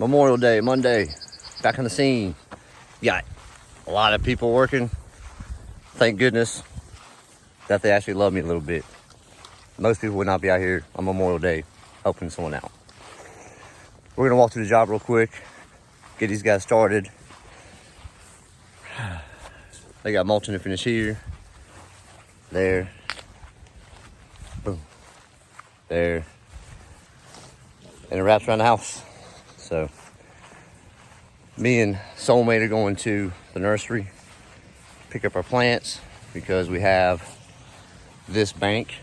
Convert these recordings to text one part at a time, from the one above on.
Memorial Day, Monday, back on the scene. Got a lot of people working. Thank goodness that they actually love me a little bit. Most people would not be out here on Memorial Day helping someone out. We're gonna walk through the job real quick, get these guys started. They got mulching to finish here, there, boom, there, and it wraps around the house. So me and Soulmate are going to the nursery, pick up our plants because we have this bank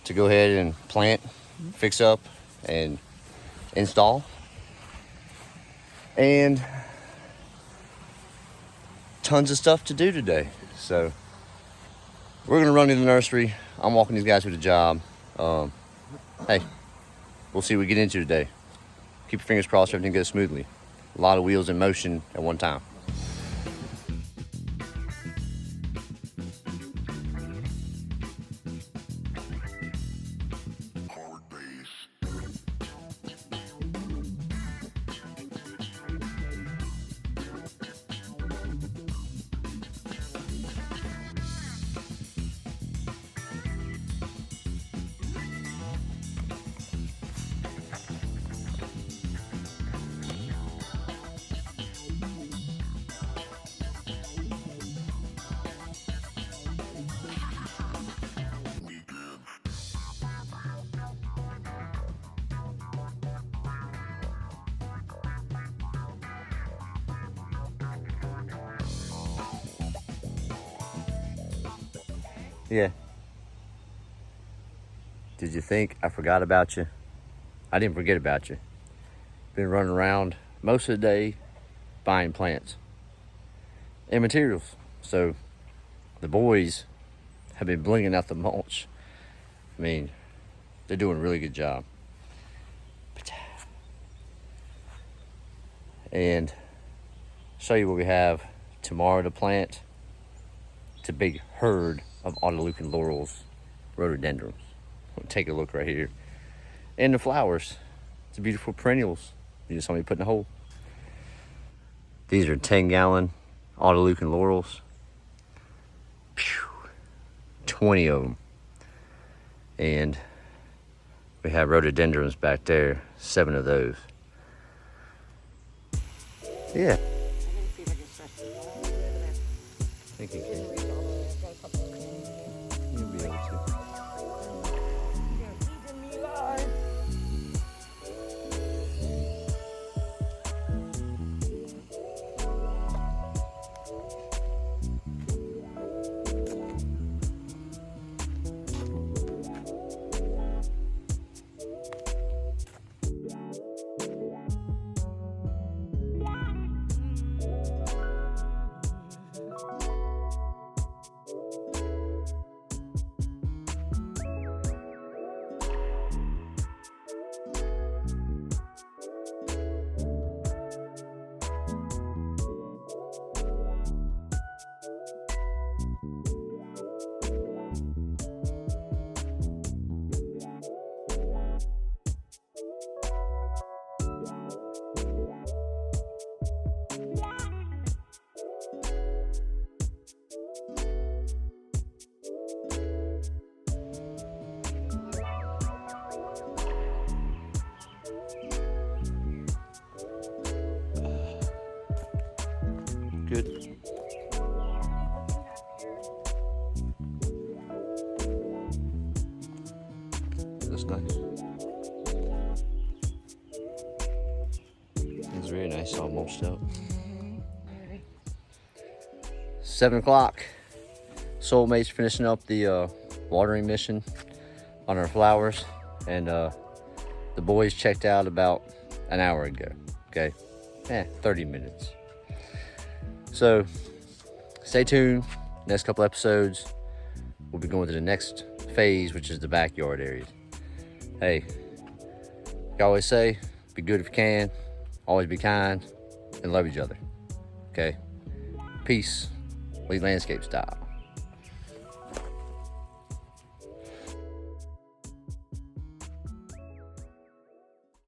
to go ahead and plant, fix up, and install. And tons of stuff to do today. So we're gonna run to the nursery. I'm walking these guys through the job. Hey, we'll see what we get into today. Keep your fingers crossed everything goes smoothly. A lot of wheels in motion at one time. Yeah. Did you think I forgot about you? I didn't forget about you. Been running around most of the day buying plants and materials. So the boys have been blinging out the mulch. I mean, they're doing a really good job. And show you what we have tomorrow to plant. It's a big herd of autoleucon laurels, rhododendrons. We'll take a look right here. And the flowers. It's beautiful perennials. You just saw me put in a hole. These are 10-gallon autoleucon laurels. 20 of them. And we have rhododendrons back there, 7 of those. Yeah. I think you can. You'll be able to. Good. That's nice. It's very nice, all mulched up. 7 o'clock. Soulmate's finishing up the watering mission on our flowers, and the boys checked out about an hour ago. Okay, 30 minutes. So stay tuned. Next couple episodes, we'll be going to the next phase, which is the backyard areas. Hey, like I always say, be good if you can, always be kind, and love each other. Okay? Peace. Lead landscape style.